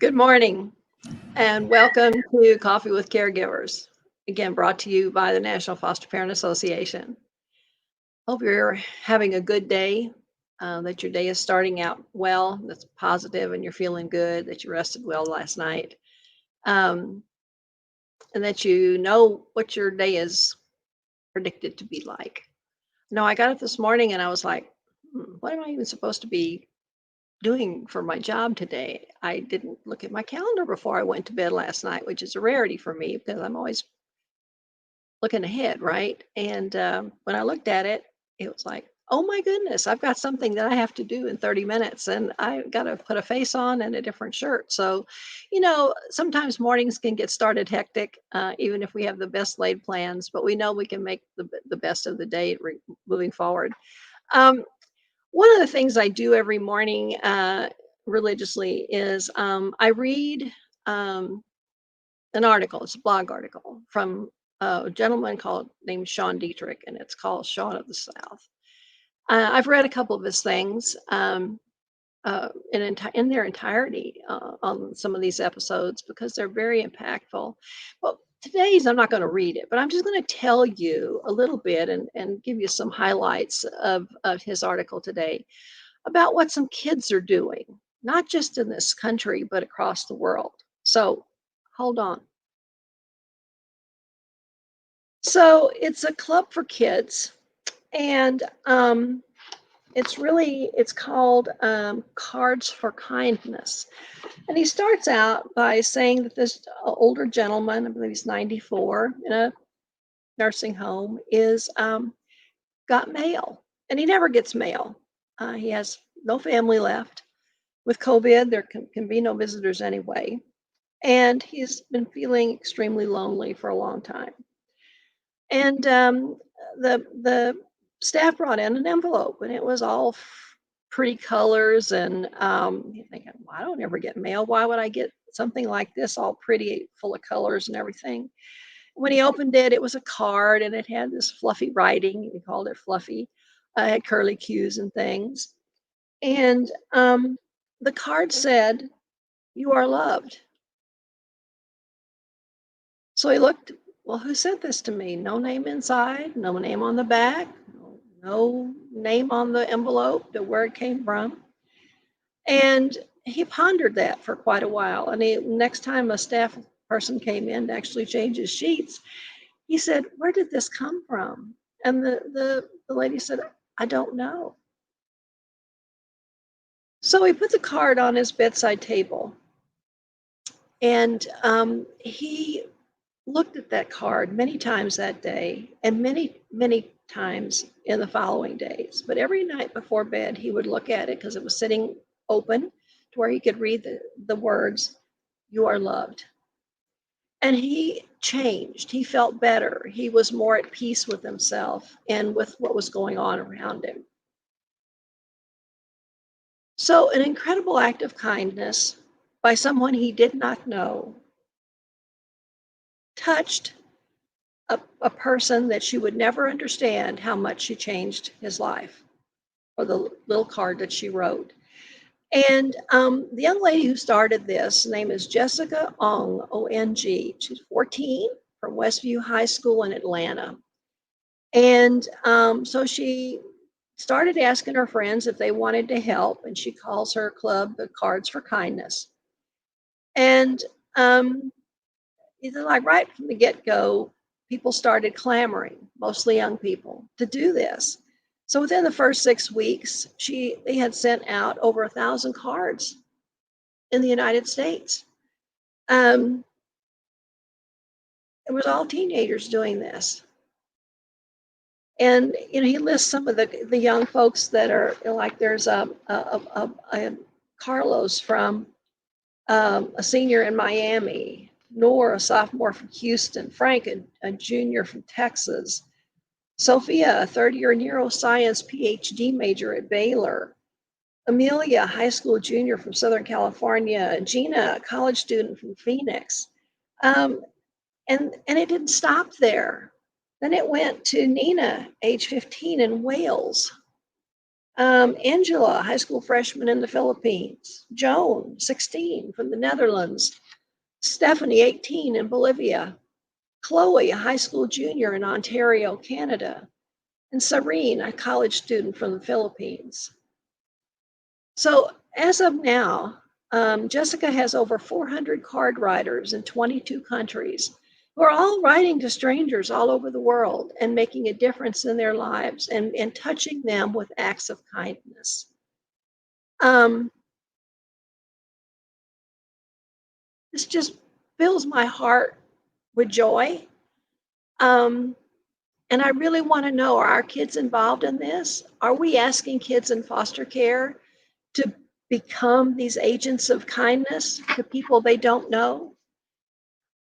Good morning and welcome to Coffee with Caregivers, again brought to you by the National Foster Parent Association. Hope you're having a good day, that your day is starting out well, that's positive and you're feeling good, that you rested well last night, um, and that you know what your day is predicted to be like. No, I got up this morning and I was like, what am I even supposed to be doing for my job today? I didn't look at my calendar before I went to bed last night, which is a rarity for me because I'm always looking ahead, right? And when I looked at it, it was like, oh my goodness, I've got something that I have to do in 30 minutes and I got to put a face on and a different shirt. So, sometimes mornings can get started hectic, even if we have the best laid plans, but we know we can make the best of the day moving forward. Um, One of the things I do every morning religiously is I read an article. It's a blog article from a gentleman named Sean Dietrich, and it's called Sean of the South. I've read a couple of his things in their entirety on some of these episodes because they're very impactful. Well, today's I'm not going to read it, but I'm just going to tell you a little bit and give you some highlights of his article today about what some kids are doing, not just in this country, but across the world. So hold on. So it's a club for kids, and it's called Cards for Kindness. And he starts out by saying that this older gentleman, I believe he's 94, in a nursing home, is got mail, and he never gets mail. He has no family left. With COVID, there can be no visitors anyway, and he's been feeling extremely lonely for a long time. And the staff brought in an envelope, and it was all pretty colors. And you're thinking, well, I don't ever get mail. Why would I get something like this, all pretty, full of colors and everything? When he opened it, it was a card, and it had this fluffy writing. He called it fluffy. It had curly cues and things. And the card said, "You are loved." So he looked, well, who sent this to me? No name inside, no name on the back, no name on the envelope to where it came from. And he pondered that for quite a while. And next time a staff person came in to actually change his sheets, he said, "Where did this come from?" And the lady said, "I don't know." So he put the card on his bedside table, and he looked at that card many times that day and many, many times in the following days. But every night before bed, he would look at it because it was sitting open to where he could read the words, "You are loved." And he changed. He felt better. He was more at peace with himself and with what was going on around him. So, an incredible act of kindness by someone he did not know touched a person that she would never understand how much she changed his life, or the little card that she wrote. And the young lady who started this name is Jessica Ong, O-N-G. She's 14 from Westview High School in Atlanta. And so she started asking her friends if they wanted to help, and she calls her club the Cards for Kindness. And like right from the get-go, people started clamoring, mostly young people, to do this. So within the first 6 weeks, they had sent out over 1,000 cards in the United States. It was all teenagers doing this. And he lists some of the young folks that are like, there's a Carlos from a senior in Miami, Nor, a sophomore from Houston, Frank, a junior from Texas, Sophia, a third-year neuroscience PhD major at Baylor, Amelia, a high school junior from Southern California, Gina, a college student from Phoenix. And it didn't stop there. Then it went to Nina, age 15, in Wales. Angela, high school freshman in the Philippines. Joan, 16, from the Netherlands. Stephanie, 18, in Bolivia. Chloe, a high school junior in Ontario, Canada. And Serene, a college student from the Philippines. So as of now, Jessica has over 400 card writers in 22 countries who are all writing to strangers all over the world and making a difference in their lives and touching them with acts of kindness. This just fills my heart with joy. And I really want to know, are our kids involved in this? Are we asking kids in foster care to become these agents of kindness to people they don't know?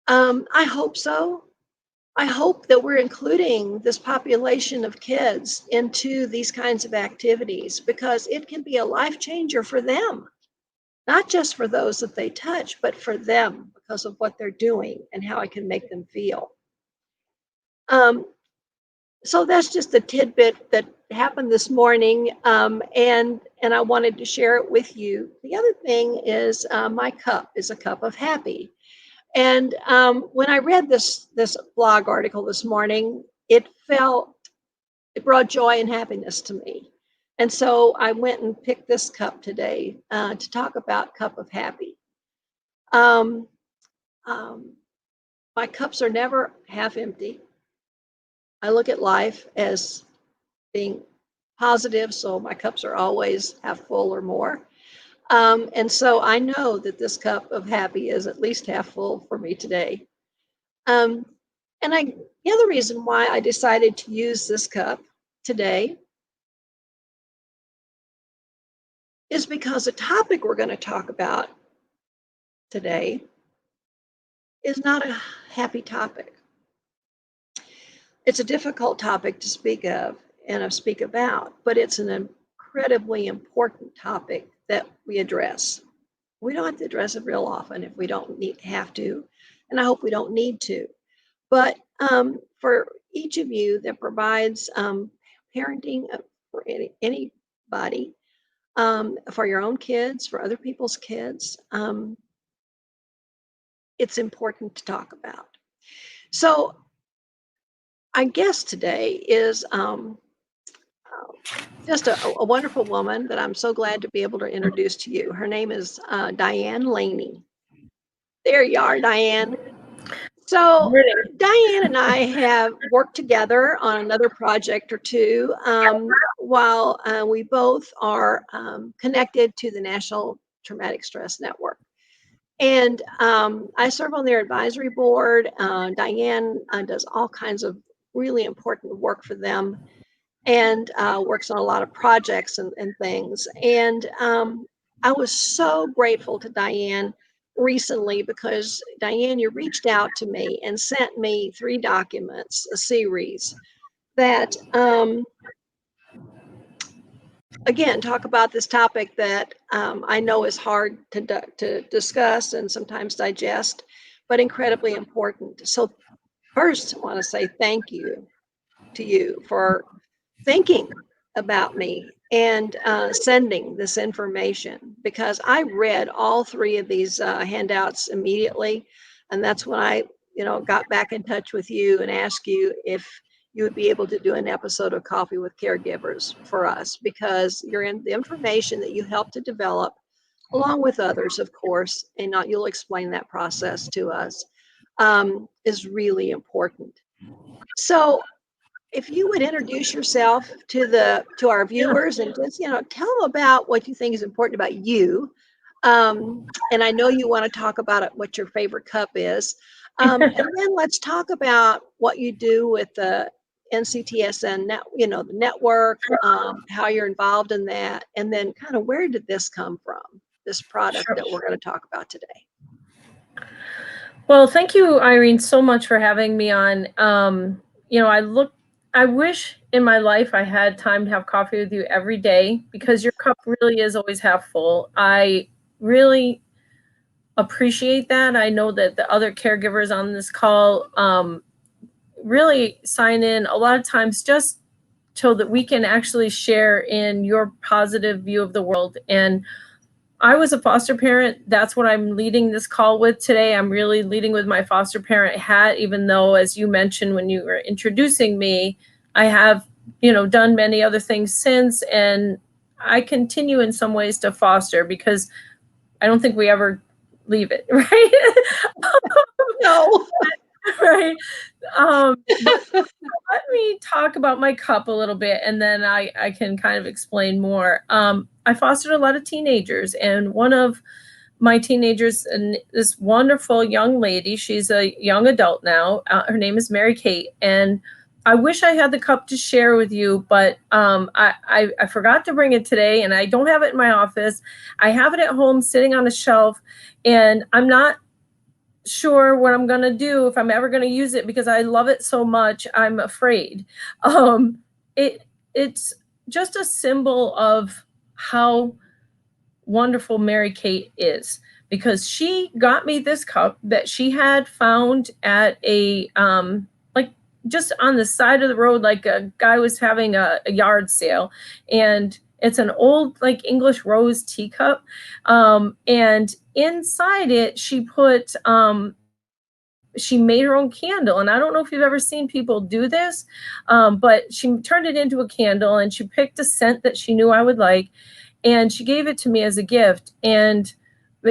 I hope so. I hope that we're including this population of kids into these kinds of activities because it can be a life changer for them, not just for those that they touch, but for them because of what they're doing and how it can make them feel. So that's just a tidbit that happened this morning, and I wanted to share it with you. The other thing is my cup is a cup of happy. And when I read this blog article this morning, it brought joy and happiness to me. And so I went and picked this cup today to talk about Cup of Happy. My cups are never half empty. I look at life as being positive, so my cups are always half full or more. And so I know that this cup of happy is at least half full for me today. And the other reason why I decided to use this cup today is because the topic we're going to talk about today is not a happy topic. It's a difficult topic to speak of and speak about, but it's an incredibly important topic that we address. We don't have to address it real often if we don't have to, and I hope we don't need to. But for each of you that provides parenting for anybody, for your own kids, for other people's kids, it's important to talk about. So our guest today is just a wonderful woman that I'm so glad to be able to introduce to you. Her name is Diane Lanni. There you are, Diane. So Diane and I have worked together on another project or two while we both are connected to the National Traumatic Stress Network. And I serve on their advisory board. Diane does all kinds of really important work for them and works on a lot of projects and things. And I was so grateful to Diane recently because Diane, you reached out to me and sent me 3 documents, a series that, again, talk about this topic that I know is hard to discuss and sometimes digest, but incredibly important. So first, I want to say thank you to you for thinking about me and sending this information, because I read all 3 of these handouts immediately, and that's when I got back in touch with you and asked you if you would be able to do an episode of Coffee with Caregivers for us, because the information that you helped to develop, along with others, of course, and you'll explain that process to us, is really important. So if you would introduce yourself to our viewers and just tell them about what you think is important about you, and I know you want to talk about it, what your favorite cup is, and then let's talk about what you do with the NCTSN the network, how you're involved in that, and then kind of where did this come from, this product that we're going to talk about today. Well, thank you, Irene, so much for having me on. I wish in my life I had time to have coffee with you every day, because your cup really is always half full. I really appreciate that. I know that the other caregivers on this call really sign in a lot of times just so that we can actually share in your positive view of the world. And I was a foster parent. That's what I'm leading this call with today. I'm really leading with my foster parent hat, even though, as you mentioned when you were introducing me, I have, done many other things since, and I continue in some ways to foster because I don't think we ever leave it, right? No. Right. But let me talk about my cup a little bit, and then I can kind of explain more. I fostered a lot of teenagers, and one of my teenagers, and this wonderful young lady, she's a young adult now. Her name is Mary Kate, and I wish I had the cup to share with you, but I forgot to bring it today, and I don't have it in my office. I have it at home sitting on a shelf, and I'm not sure what I'm going to do, if I'm ever going to use it, because I love it so much. I'm afraid. It's just a symbol of how wonderful Mary Kate is, because she got me this cup that she had found at a like just on the side of the road, like a guy was having a yard sale, and it's an old like English rose teacup, and inside it she put she made her own candle. And I don't know if you've ever seen people do this, but she turned it into a candle, and she picked a scent that she knew I would like, and she gave it to me as a gift. And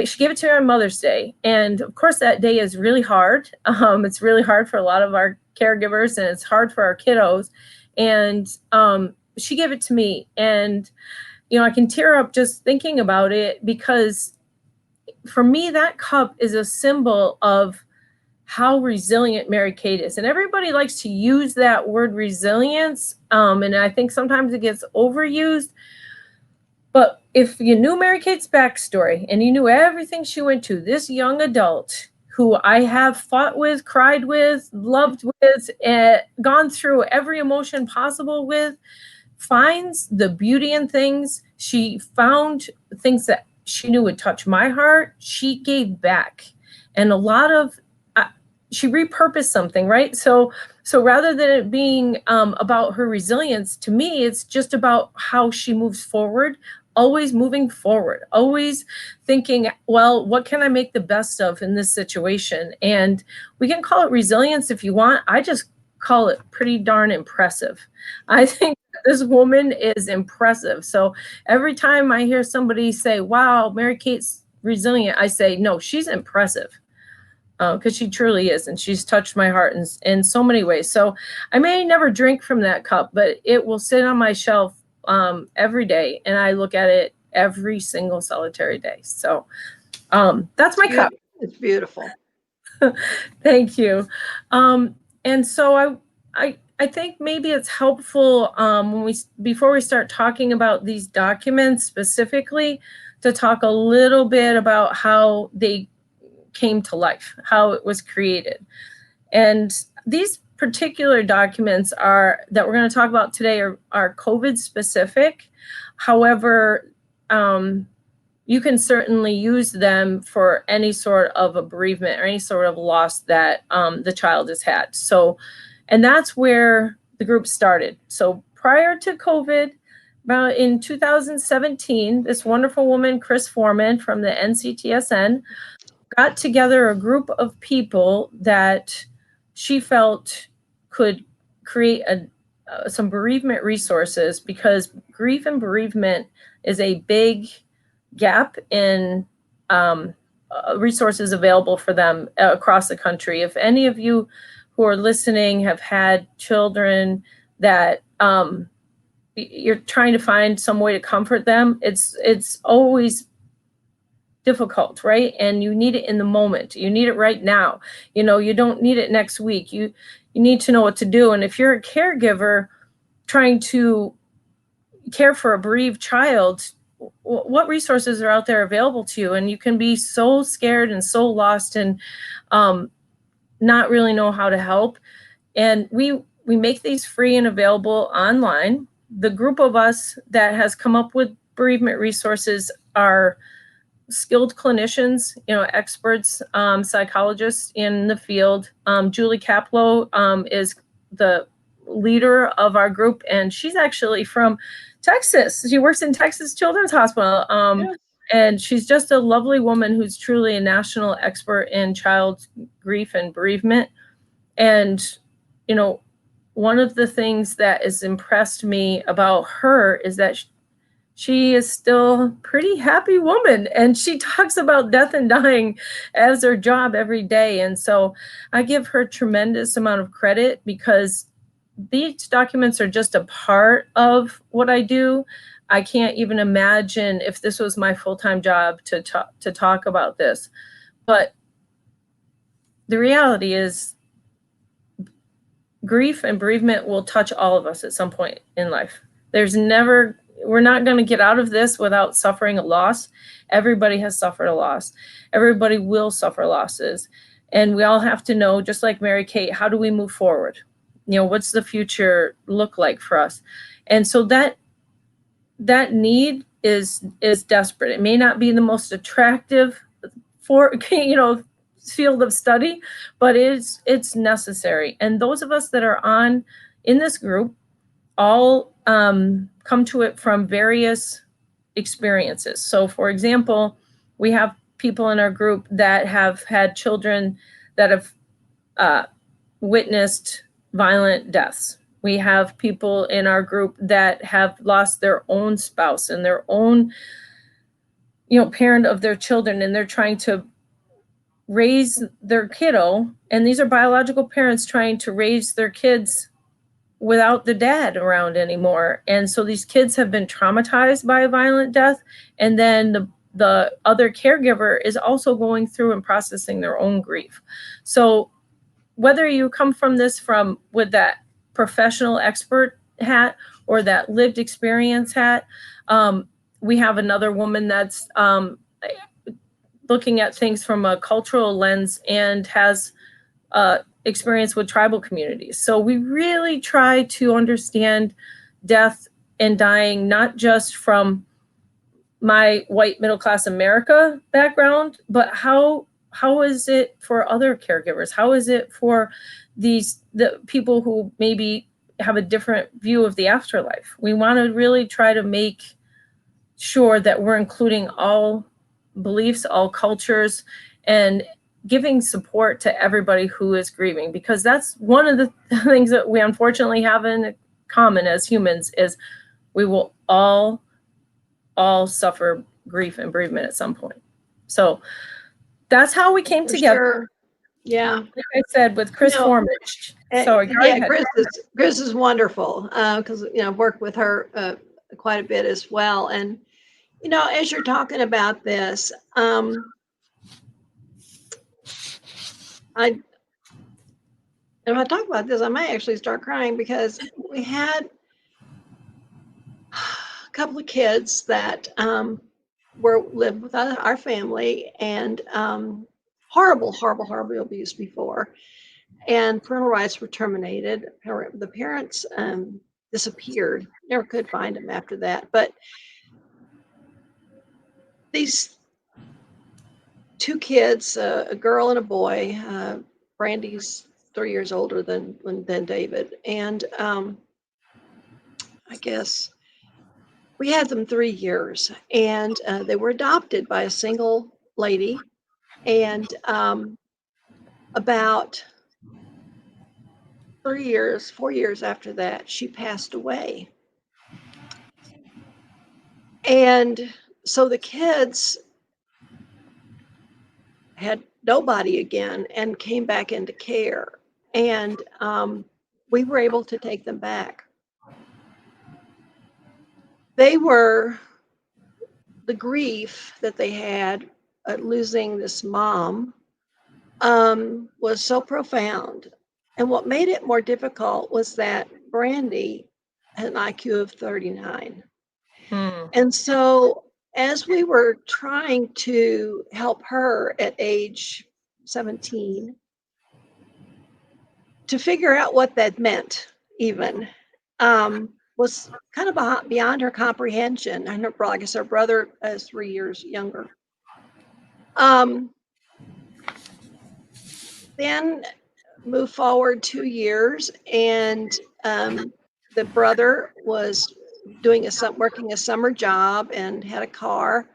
she gave it to me on Mother's Day. And of course, that day is really hard. It's really hard for a lot of our caregivers, and it's hard for our kiddos. And she gave it to me. And, I can tear up just thinking about it, because for me, that cup is a symbol of how resilient Mary Kate is. And everybody likes to use that word resilience. And I think sometimes it gets overused. But if you knew Mary Kate's backstory and you knew everything she went to, this young adult who I have fought with, cried with, loved with, gone through every emotion possible with, finds the beauty in things. She found things that she knew would touch my heart. She gave back. And a lot of she repurposed something, right? So rather than it being about her resilience, to me, it's just about how she moves forward, always moving forward, always thinking, well, what can I make the best of in this situation? And we can call it resilience if you want. I just call it pretty darn impressive. I think this woman is impressive. So every time I hear somebody say, wow, Mary Kate's resilient, I say, no, she's impressive. Because she truly is, and she's touched my heart in so many ways. So I may never drink from that cup, but it will sit on my shelf every day, and I look at it every single solitary day. So that's my cup. It's beautiful. Thank you. And so I think maybe it's helpful before we start talking about these documents specifically, to talk a little bit about how they came to life, how it was created. And these particular documents that we're going to talk about today are COVID specific. However, you can certainly use them for any sort of a bereavement or any sort of loss that the child has had. So, and that's where the group started. So prior to COVID, about in 2017, this wonderful woman, Chris Foreman from the NCTSN, got together a group of people that she felt could create some bereavement resources, because grief and bereavement is a big gap in resources available for them across the country. If any of you who are listening have had children that you're trying to find some way to comfort them, it's always difficult, right? And you need it in the moment. You need it right now. You don't need it next week. You need to know what to do. And if you're a caregiver trying to care for a bereaved child, what resources are out there available to you? And you can be so scared and so lost and not really know how to help. And we make these free and available online. The group of us that has come up with bereavement resources are skilled clinicians, experts, psychologists in the field. Julie Kaplow is leader of our group, and she's actually from Texas. She works in Texas Children's Hospital. And she's just a lovely woman who's truly a national expert in child grief and bereavement. And, you know, one of the things that has impressed me about her is that she is still a pretty happy woman, and she talks about death and dying as her job every day. And so I give her tremendous amount of credit, because these documents are just a part of what I do. I can't even imagine if this was my full-time job to talk about this. But the reality is, grief and bereavement will touch all of us at some point in life. We're not going to get out of this without suffering a loss. Everybody has suffered a loss. Everybody will suffer losses. And we all have to know, just like Mary Kate, how do we move forward? You know, what's the future look like for us? And so that need is desperate. It may not be the most attractive field of study, but it's necessary. And those of us that are in this group all come to it from various experiences. So for example, we have people in our group that have had children that have witnessed violent deaths. We have people in our group that have lost their own spouse and their own, parent of their children, and they're trying to raise their kiddo. And these are biological parents trying to raise their kids without the dad around anymore. And so these kids have been traumatized by a violent death. And then the other caregiver is also going through and processing their own grief. So whether you come from this with that professional expert hat or that lived experience hat, we have another woman that's looking at things from a cultural lens and has experience with tribal communities. So we really try to understand death and dying, not just from my white middle-class America background, but how is it for other caregivers? How is it for the people who maybe have a different view of the afterlife? We want to really try to make sure that we're including all beliefs, all cultures, and giving support to everybody who is grieving, because that's one of the things that we unfortunately have in common as humans is we will all suffer grief and bereavement at some point. So that's how we came together. Sure. Yeah. Like I said, with Chris Formich. Sorry, go ahead. Chris is wonderful, because I've worked with her quite a bit as well. And as you're talking about this, if I talk about this, I might actually start crying, because we had a couple of kids that lived with our family, and horrible abuse before, and parental rights were terminated. The parents disappeared, never could find them after that. But these two kids, a girl and a boy, Brandy's 3 years older than David, and I guess we had them 3 years, and they were adopted by a single lady, and about 4 years after that, she passed away. And so the kids had nobody again and came back into care, and we were able to take them back. The grief that they had at losing this mom was so profound. And what made it more difficult was that Brandy had an IQ of 39. And so as we were trying to help her at age 17 to figure out what that meant, even, was kind of beyond her comprehension. And like I said, her brother is 3 years younger. Then move forward 2 years, and the brother was working a summer job and had a car,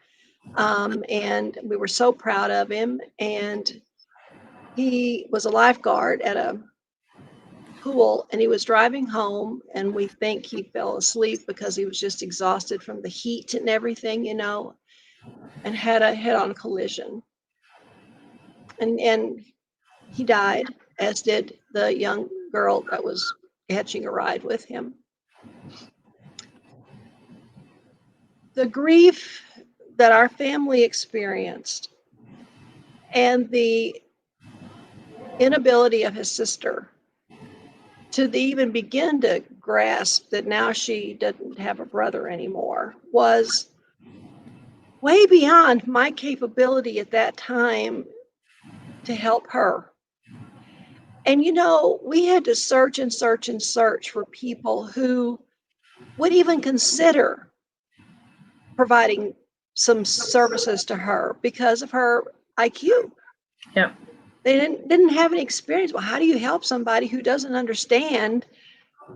and we were so proud of him. And he was a lifeguard at a pool, and he was driving home, and we think he fell asleep because he was just exhausted from the heat and everything, and had a head-on collision. And he died, as did the young girl that was hitching a ride with him. The grief that our family experienced and the inability of his sister to even begin to grasp that now she didn't have a brother anymore was way beyond my capability at that time to help her. And we had to search and search and search for people who would even consider providing some services to her because of her IQ. Yeah. They didn't have any experience. Well, how do you help somebody who doesn't understand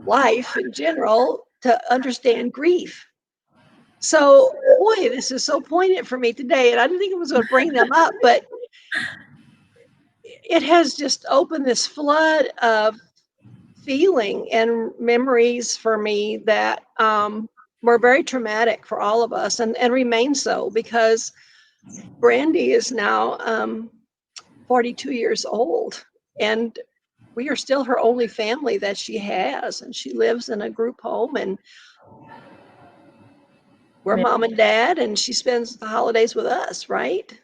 life in general to understand grief? So, boy, this is so poignant for me today, and I didn't think I was going to bring them up, but it has just opened this flood of feeling and memories for me that were very traumatic for all of us, and remain so, because Brandy is now 42 years old, and we are still her only family that she has, and she lives in a group home, and we're mom and dad, and she spends the holidays with us, right?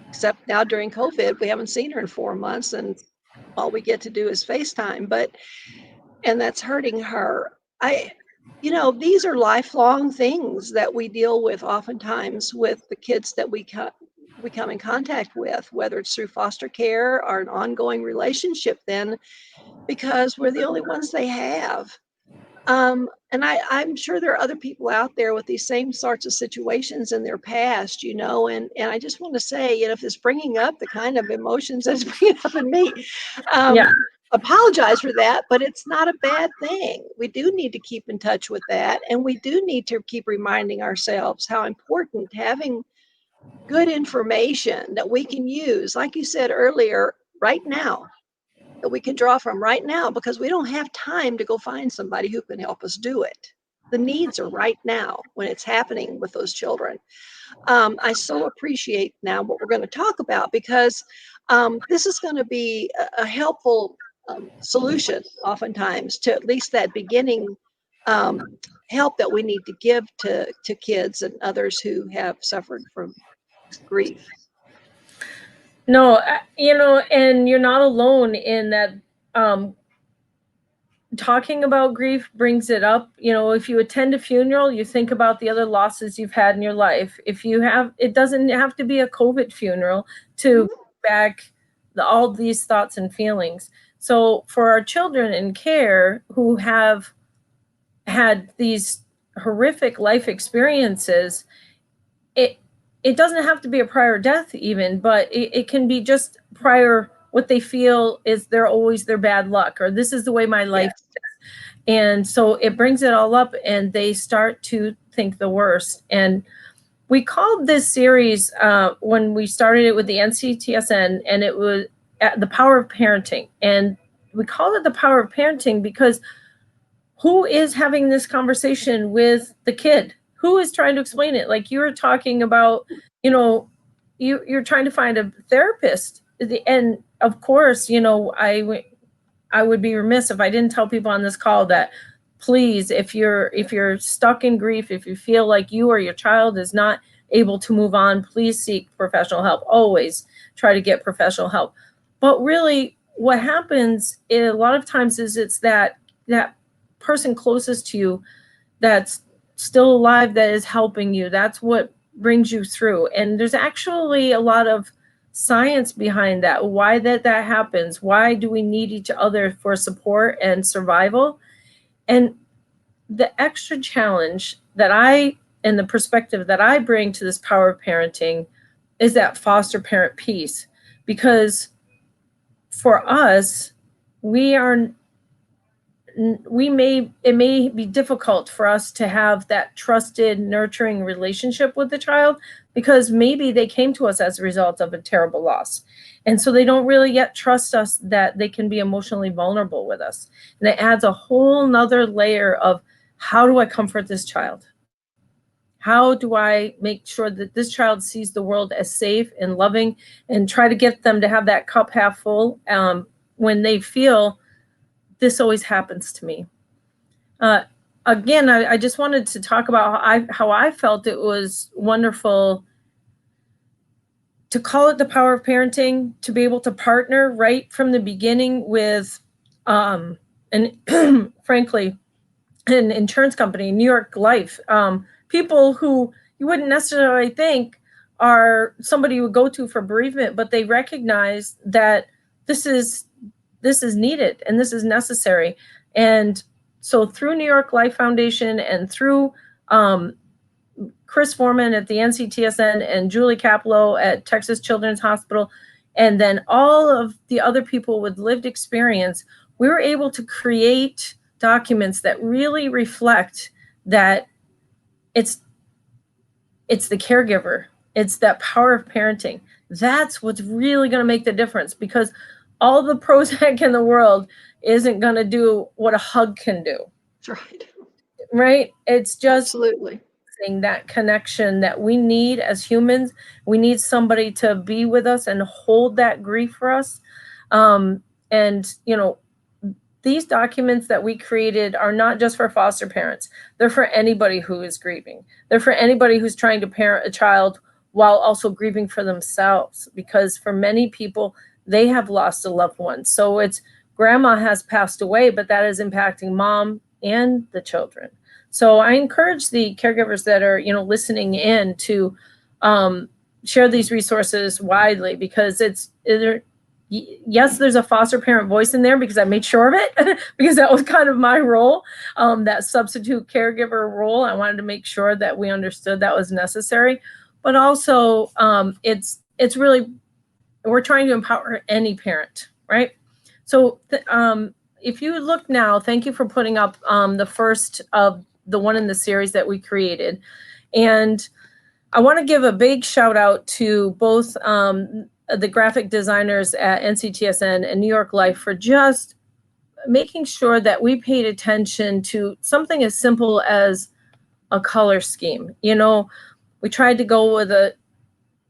Except now during COVID, we haven't seen her in 4 months, and all we get to do is FaceTime, and that's hurting her. These are lifelong things that we deal with oftentimes with the kids that we come in contact with, whether it's through foster care or an ongoing relationship then, because we're the only ones they have. And I'm sure there are other people out there with these same sorts of situations in their past, and I just want to say, if it's bringing up the kind of emotions that's bringing up in me, Yeah. apologize for that, but it's not a bad thing. We do need to keep in touch with that, and we do need to keep reminding ourselves how important having good information that we can use, like you said earlier, right now, that we can draw from right now, because we don't have time to go find somebody who can help us do it. The needs are right now when it's happening with those children. I so appreciate now what we're going to talk about, because this is going to be a helpful solution oftentimes to at least that beginning help that we need to give to kids and others who have suffered from grief. No, and you're not alone in that. Talking about grief brings it up. If you attend a funeral, you think about the other losses you've had in your life. It doesn't have to be a COVID funeral to back all these thoughts and feelings. So for our children in care who have had these horrific life experiences, it doesn't have to be a prior death even, but it can be just prior, what they feel is they're always their bad luck, or this is the way my life is. And so it brings it all up, and they start to think the worst. And we called this series, when we started it with the NTCSN, and it was The Power of Parenting. And we called it The Power of Parenting because who is having this conversation with the kid? Who is trying to explain it? Like you were talking about, you're trying to find a therapist. And of course, I would be remiss if I didn't tell people on this call that please, if you're stuck in grief, if you feel like you or your child is not able to move on, please seek professional help. Always try to get professional help. But really what happens a lot of times is it's that person closest to you that's still alive that is helping you. That's what brings you through. And there's actually a lot of science behind that, why that happens. Why do we need each other for support and survival? And the extra challenge and the perspective that I bring to this power of parenting is that foster parent piece. Because for us, it may be difficult for us to have that trusted, nurturing relationship with the child, because maybe they came to us as a result of a terrible loss. And so they don't really yet trust us that they can be emotionally vulnerable with us. And it adds a whole nother layer of, how do I comfort this child? How do I make sure that this child sees the world as safe and loving, and try to get them to have that cup half full when they feel this always happens to me? Again, I just wanted to talk about how I felt it was wonderful to call it the power of parenting, to be able to partner right from the beginning with, and frankly, an insurance company, New York Life, people who you wouldn't necessarily think are somebody you would go to for bereavement, but they recognize that this is needed and this is necessary. And so through New York Life Foundation and through Chris Foreman at the NCTSN and Julie Caplow at Texas Children's Hospital, and then all of the other people with lived experience, we were able to create documents that really reflect that it's the caregiver. It's that power of parenting. That's what's really going to make the difference, because all the Prozac in the world isn't going to do what a hug can do. That's right. Right? It's just absolutely that connection that we need as humans. We need somebody to be with us and hold that grief for us. And, you know, these documents that we created are not just for foster parents. They're for anybody who is grieving. They're for anybody who's trying to parent a child while also grieving for themselves, because for many people, they have lost a loved one. So it's grandma has passed away, but that is impacting mom and the children. So I encourage the caregivers that are, you know, listening in to share these resources widely, because yes, there's a foster parent voice in there, because I made sure of it, because that was kind of my role, that substitute caregiver role. I wanted to make sure that we understood that was necessary, but also it's really, we're trying to empower any parent, right? So if you look now, thank you for putting up the first of the one in the series that we created. And I want to give a big shout out to both the graphic designers at NCTSN and New York Life for just making sure that we paid attention to something as simple as a color scheme. You know, we tried to go with a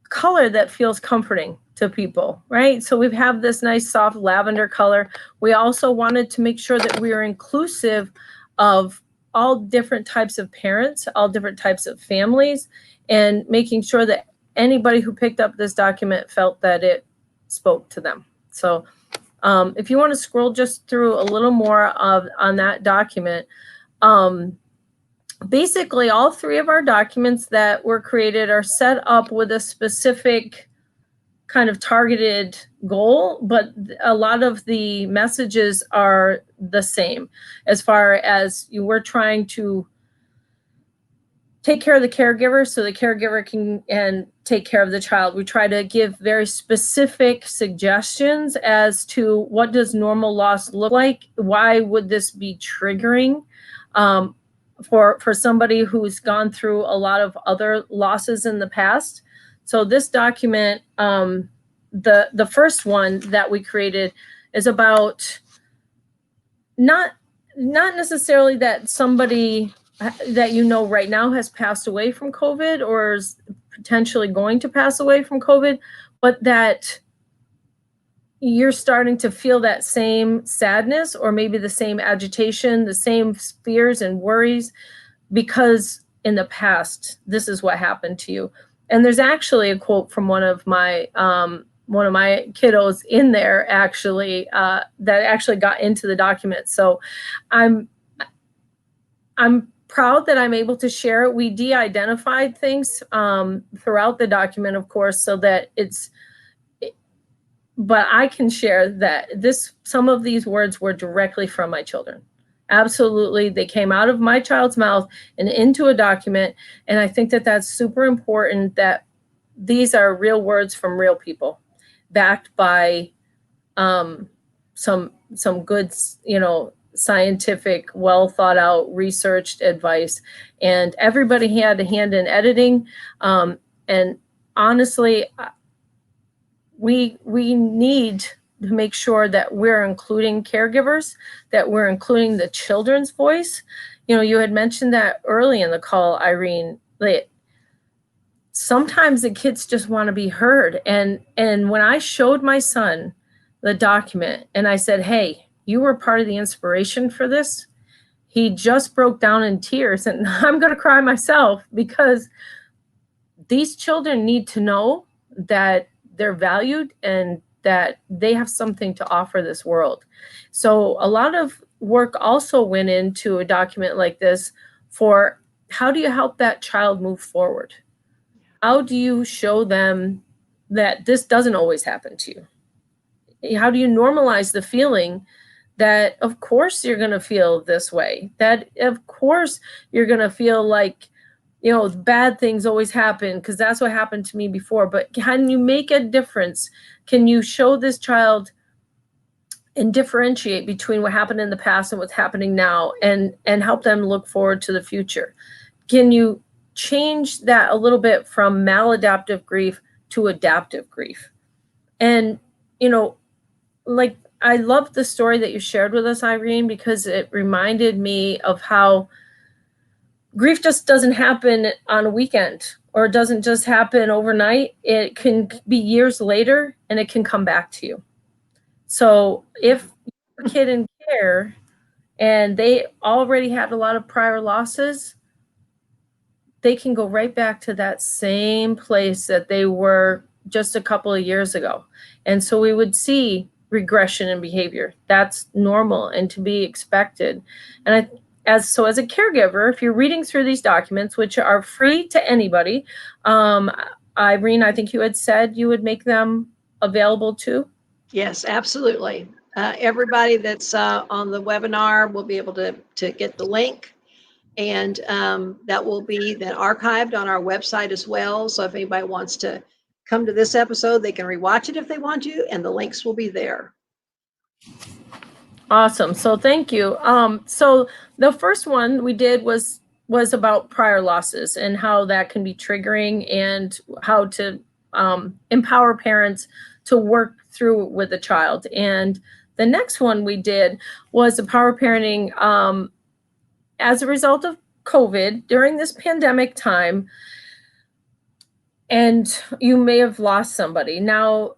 color that feels comforting to people, right? So we have this nice soft lavender color. We also wanted to make sure that we are inclusive of all different types of parents, all different types of families, and making sure that anybody who picked up this document felt that it spoke to them. So if you want to scroll just through a little more on that document, basically all three of our documents that were created are set up with a specific kind of targeted goal, but a lot of the messages are the same, as far as you were trying to take care of the caregiver so the caregiver can and take care of the child. We try to give very specific suggestions as to what does normal loss look like? Why would this be triggering for somebody who's gone through a lot of other losses in the past? So this document, the first one that we created, is about not necessarily that somebody that you know right now has passed away from COVID or is potentially going to pass away from COVID, but that you're starting to feel that same sadness or maybe the same agitation, the same fears and worries, because in the past, this is what happened to you. And there's actually a quote from one of my kiddos in there, actually, that actually got into the document. So I'm proud that I'm able to share it. We de-identified things throughout the document, of course, so that but I can share that some of these words were directly from my children. Absolutely. They came out of my child's mouth and into a document. And I think that that's super important, that these are real words from real people, backed by some good, scientific, well thought out, researched advice, and everybody had a hand in editing. And honestly, we need to make sure that we're including caregivers, that we're including the children's voice. You had mentioned that early in the call, Irene. Sometimes the kids just want to be heard. And when I showed my son the document and I said, hey, you were part of the inspiration for this, he just broke down in tears. And I'm going to cry myself, because these children need to know that they're valued and that they have something to offer this world. So a lot of work also went into a document like this for how do you help that child move forward? How do you show them that this doesn't always happen to you? How do you normalize the feeling that, of course, you're going to feel this way, that, of course, you're going to feel like, bad things always happen because that's what happened to me before. But can you make a difference? Can you show this child and differentiate between what happened in the past and what's happening now, and help them look forward to the future? Can you change that a little bit from maladaptive grief to adaptive grief? And, like, I love the story that you shared with us, Irene, because it reminded me of how grief just doesn't happen on a weekend, or it doesn't just happen overnight. It can be years later and it can come back to you. So if you're a kid in care and they already had a lot of prior losses, they can go right back to that same place that they were just a couple of years ago. And so we would see regression in behavior. That's normal and to be expected. And as a caregiver, if you're reading through these documents, which are free to anybody, Irene, I think you had said you would make them available too. Yes, absolutely. Everybody that's on the webinar will be able to get the link, and that will be then archived on our website as well. So if anybody wants to come to this episode, they can rewatch it if they want to, and the links will be there. Awesome. So thank you. So the first one we did was about prior losses and how that can be triggering, and how to empower parents to work through with a child. And the next one we did was Empower Parenting as a result of COVID during this pandemic time. And you may have lost somebody. Now,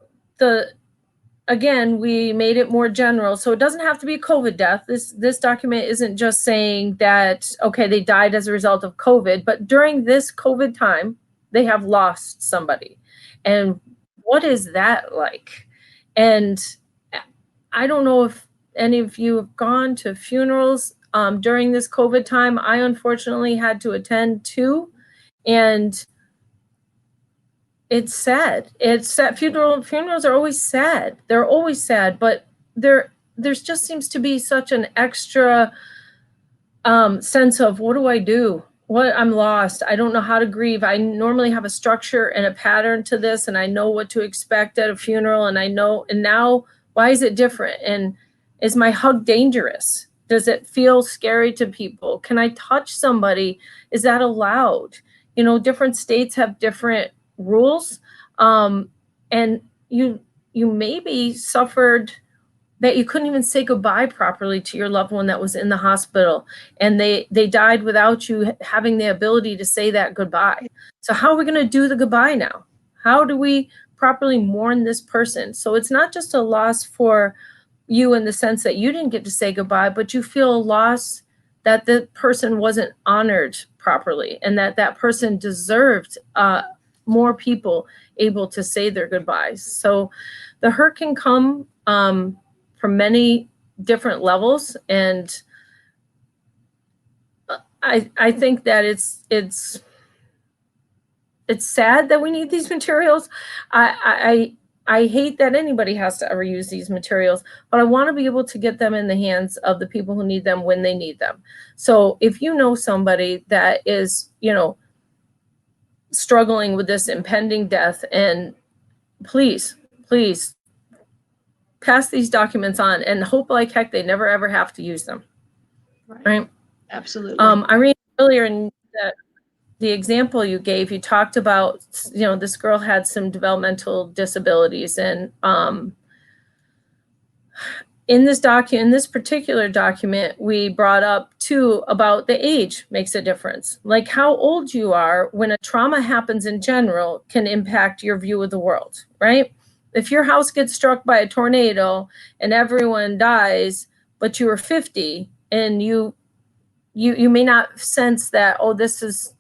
again, we made it more general, so it doesn't have to be a COVID death. This document isn't just saying that, okay, they died as a result of COVID, but during this COVID time, they have lost somebody. And what is that like? And I don't know if any of you have gone to funerals during this COVID time. I unfortunately had to attend 2, and it's sad. It's sad. Funerals are always sad. They're always sad, but there's just seems to be such an extra sense of, what do I do? I'm lost. I don't know how to grieve. I normally have a structure and a pattern to this, and I know what to expect at a funeral, and now why is it different? And is my hug dangerous? Does it feel scary to people? Can I touch somebody? Is that allowed? Different states have different rules, and you maybe suffered that you couldn't even say goodbye properly to your loved one that was in the hospital, and they died without you having the ability to say that goodbye. So how are we going to do the goodbye now? How do we properly mourn this person? So it's not just a loss for you in the sense that you didn't get to say goodbye, but you feel a loss that the person wasn't honored properly, and that person deserved more people able to say their goodbyes. So the hurt can come from many different levels, and I think that it's sad that we need these materials. I hate that anybody has to ever use these materials, but I want to be able to get them in the hands of the people who need them when they need them. So if you know somebody that is, struggling with this impending death, and please pass these documents on and hope like heck they never ever have to use them. Right? Absolutely. I read earlier in the example you gave, you talked about, this girl had some developmental disabilities, and in this particular document, we brought up too about the age makes a difference. Like how old you are when a trauma happens in general can impact your view of the world, right? If your house gets struck by a tornado and everyone dies, but you were 50 and you may not sense that, oh, this is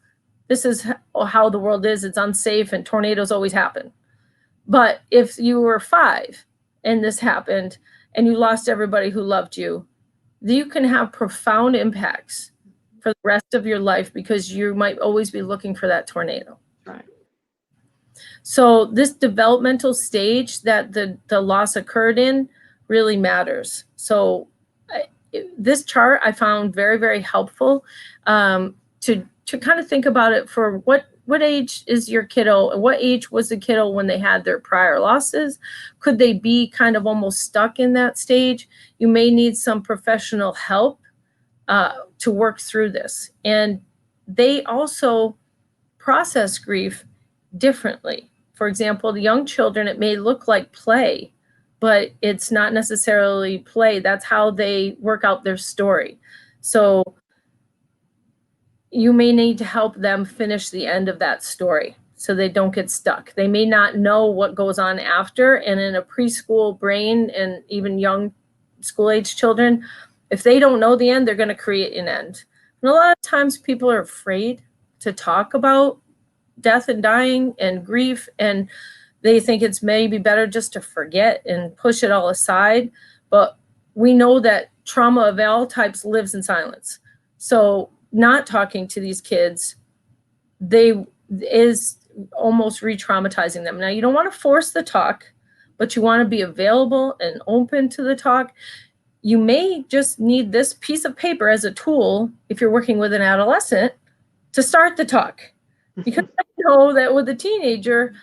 how the world is, it's unsafe and tornadoes always happen. But if you were 5 and this happened and you lost everybody who loved you, you can have profound impacts for the rest of your life because you might always be looking for that tornado. Right. So this developmental stage that the loss occurred in really matters. So this chart I found very, very helpful to kind of think about it for what age is your kiddo, what age was the kiddo when they had their prior losses? Could they be kind of almost stuck in that stage? You may need some professional help to work through this. And they also process grief differently. For example, the young children, it may look like play, but it's not necessarily play. That's how they work out their story. So you may need to help them finish the end of that story so they don't get stuck. They may not know what goes on after. And in a preschool brain and even young school-age children, if they don't know the end, they're going to create an end. And a lot of times people are afraid to talk about death and dying and grief, and they think it's maybe better just to forget and push it all aside. But we know that trauma of all types lives in silence. So not talking to these kids, is almost re-traumatizing them. Now, you don't want to force the talk, but you want to be available and open to the talk. You may just need this piece of paper as a tool if you're working with an adolescent to start the talk. Because I know that with a teenager,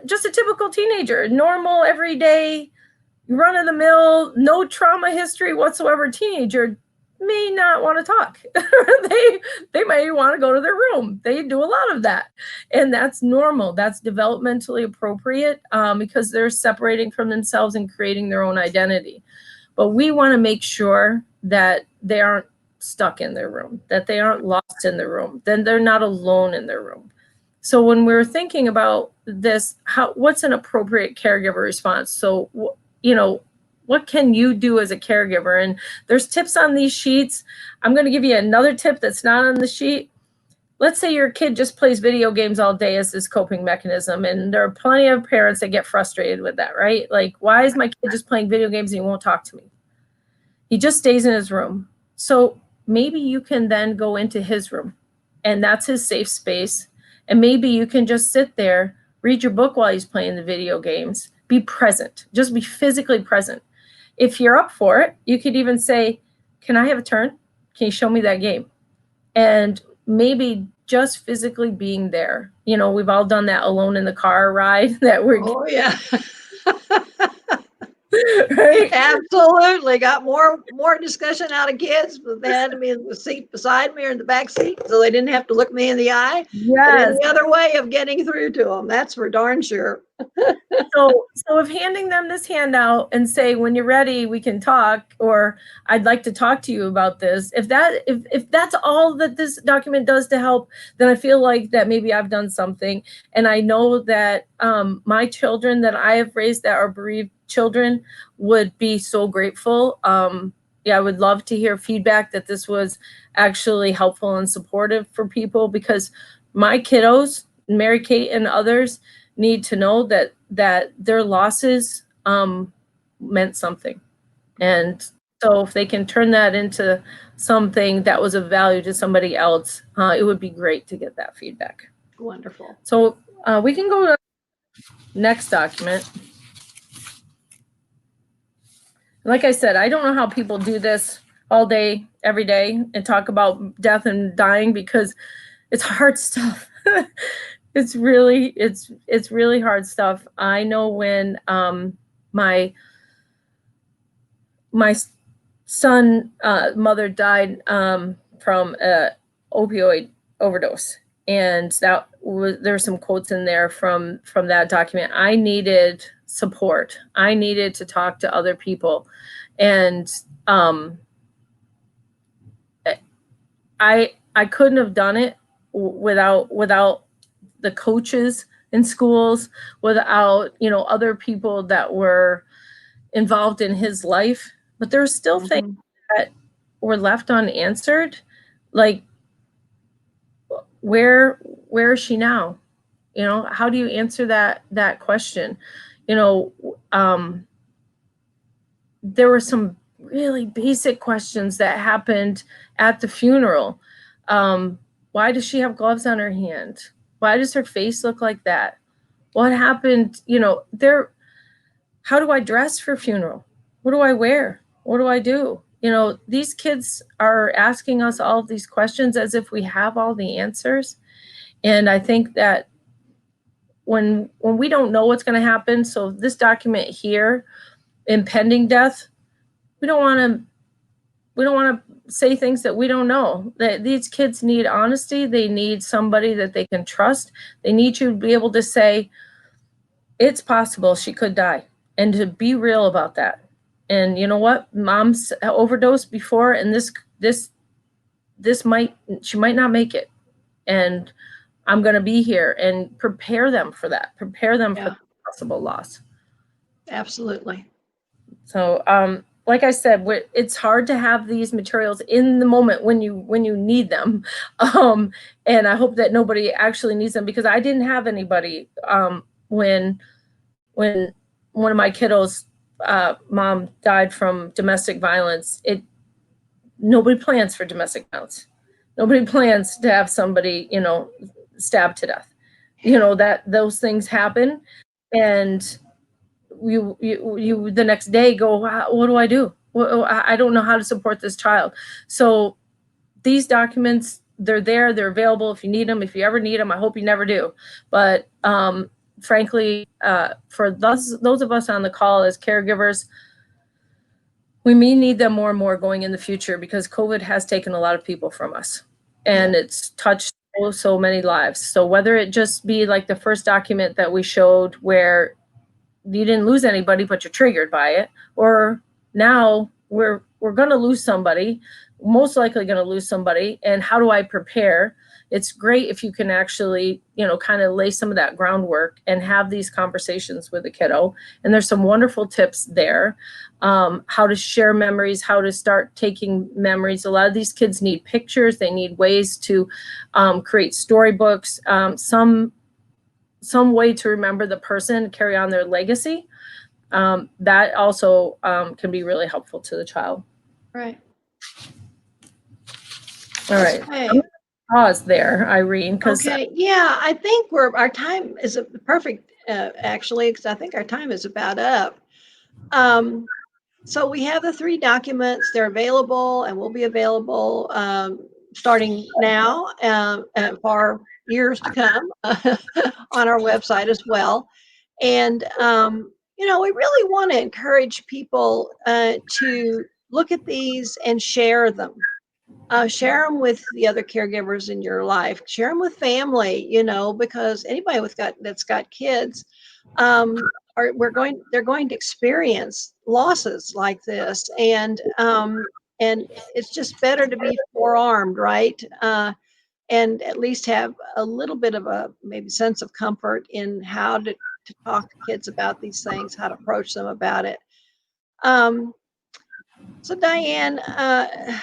just a typical teenager, normal, everyday, run-of-the-mill, no trauma history whatsoever teenager may not want to talk. they may want to go to their room. They do a lot of that. And that's normal. That's developmentally appropriate because they're separating from themselves and creating their own identity. But we want to make sure that they aren't stuck in their room, that they aren't lost in their room, then they're not alone in their room. So when we're thinking about this, what's an appropriate caregiver response? So, what can you do as a caregiver? And there's tips on these sheets. I'm going to give you another tip that's not on the sheet. Let's say your kid just plays video games all day as this coping mechanism. And there are plenty of parents that get frustrated with that, right? Like, why is my kid just playing video games and he won't talk to me? He just stays in his room. So maybe you can then go into his room and that's his safe space. And maybe you can just sit there, read your book while he's playing the video games, be present, just be physically present. If you're up for it, you could even say, can I have a turn? Can you show me that game? And maybe just physically being there. We've all done that alone in the car ride that we're. Oh, yeah. Right? Absolutely. Got more discussion out of kids, but they had to be in the seat beside me or in the back seat, so they didn't have to look me in the eye. Yes. Any other way of getting through to them, that's for darn sure. So if handing them this handout and say, when you're ready, we can talk, or I'd like to talk to you about this. If that's all that this document does to help, then I feel like that maybe I've done something. And I know that my children that I have raised that are bereaved children would be so grateful. I would love to hear feedback that this was actually helpful and supportive for people, because my kiddos, Mary Kate and others, need to know that their losses meant something. And so if they can turn that into something that was of value to somebody else, it would be great to get that feedback. Wonderful. So we can go to the next document. Like I said, I don't know how people do this all day, every day, and talk about death and dying, because it's hard stuff. It's really hard stuff. I know when my son mother died from a opioid overdose, and that was, there were some quotes in there from that document. I needed support. I needed to talk to other people, and I couldn't have done it without the coaches in schools, without, you know, other people that were involved in his life. But there's still things that were left unanswered, like where is she now? You know, how do you answer that question? You know, there were some really basic questions that happened at the funeral. Why does she have gloves on her hand? Why does her face look like that? What happened? You know, how do I dress for funeral? What do I wear? What do I do? You know, these kids are asking us all of these questions as if we have all the answers. And I think that when we don't know what's going to happen, so this document here, impending death, we don't want to say things that we don't know. That these kids need honesty. They need somebody that they can trust. They need you to be able to say, it's possible she could die, and to be real about that. And you know what? Mom's overdosed before, and she might not make it. And I'm going to be here and prepare them for that. Prepare them for the possible loss. Absolutely. So, like I said, it's hard to have these materials in the moment when you need them. And I hope that nobody actually needs them, because I didn't have anybody when one of my kiddos' mom died from domestic violence. Nobody plans for domestic violence. Nobody plans to have somebody, you know, stabbed to death. You know, that those things happen, and you the next day go, what do I do? I don't know how to support this child. So these documents, they're there, they're available if you need them. If you ever need them, I hope you never do. But frankly, for those of us on the call as caregivers, we may need them more and more going in the future, because COVID has taken a lot of people from us, and it's touched so many lives. So whether it just be like the first document that we showed, where you didn't lose anybody, but you're triggered by it, or now we're going to lose somebody, most likely going to lose somebody, and how do I prepare? It's great if you can actually, you know, kind of lay some of that groundwork and have these conversations with the kiddo. And there's some wonderful tips there. How to share memories, how to start taking memories. A lot of these kids need pictures. They need ways to create storybooks, some way to remember the person, carry on their legacy. That also can be really helpful to the child. Right. All right. Okay. I'm gonna pause there, Irene. Okay. Yeah, I think our time is perfect, actually, because I think our time is about up. So we have the 3 documents. They're available and will be available starting now for years to come on our website as well. And, you know, we really want to encourage people to look at these and share them. Share them with the other caregivers in your life. Share them with family, you know, because anybody that's got kids, they're going to experience losses like this, and it's just better to be forearmed, right? And at least have a little bit of a maybe sense of comfort in how to talk to kids about these things, how to approach them about it. So Diane,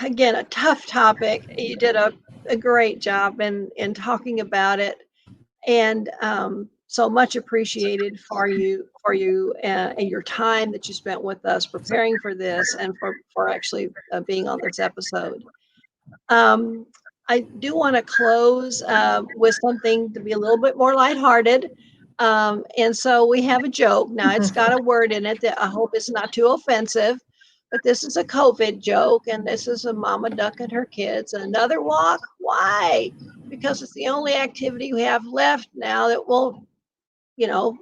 again, a tough topic. You did a great job in talking about it, and so much appreciated for you and your time that you spent with us preparing for this, and for actually being on this episode. I do want to close with something to be a little bit more lighthearted. And so we have a joke. Now, it's got a word in it that I hope is not too offensive, but this is a COVID joke, and this is a mama duck and her kids. Another walk? Why? Because it's the only activity we have left now that will, you know,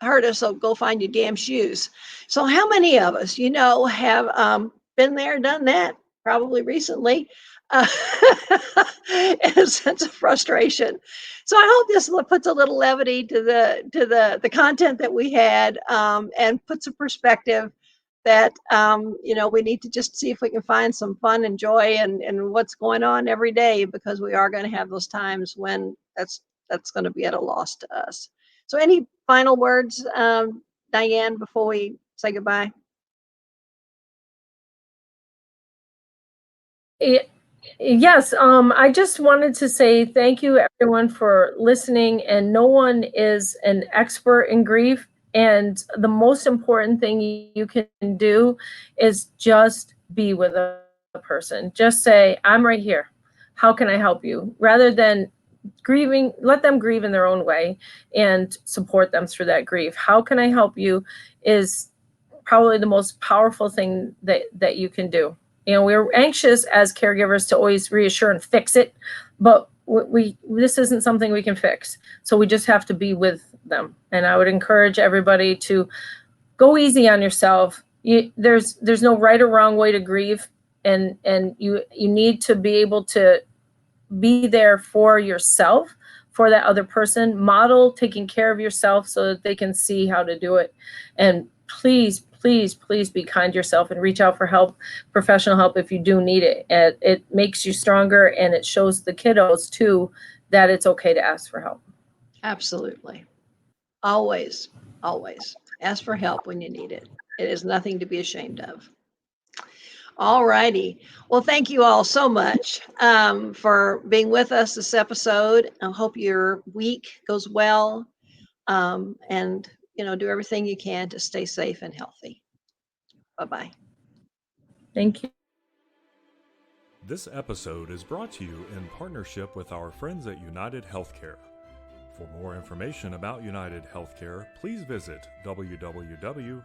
heard us, so go find your damn shoes. So how many of us, have been there, done that, probably recently, uh, and a sense of frustration. So I hope this puts a little levity to the content that we had, and puts a perspective that we need to just see if we can find some fun and joy and what's going on every day, because we are going to have those times when that's going to be at a loss to us. So any final words, Diane, before we say goodbye? Yes, I just wanted to say thank you everyone for listening, and no one is an expert in grief, and the most important thing you can do is just be with a person. Just say, I'm right here. How can I help you? Rather than grieving, let them grieve in their own way and support them through that grief. How can I help you is probably the most powerful thing that you can do. We're anxious as caregivers to always reassure and fix it, but this isn't something we can fix. So we just have to be with them. And I would encourage everybody to go easy on yourself. There's no right or wrong way to grieve, and you need to be able to be there for yourself, for that other person. Model taking care of yourself so that they can see how to do it. And please be kind to yourself and reach out for help, professional help, if you do need it. It makes you stronger, and it shows the kiddos too that it's okay to ask for help. Absolutely. Always ask for help when you need it. It is nothing to be ashamed of. All righty. Well, thank you all so much for being with us this episode. I hope your week goes well, and do everything you can to stay safe and healthy. Bye-bye. Thank you. This episode is brought to you in partnership with our friends at United Healthcare. For more information about United Healthcare, please visit www.uhc.com.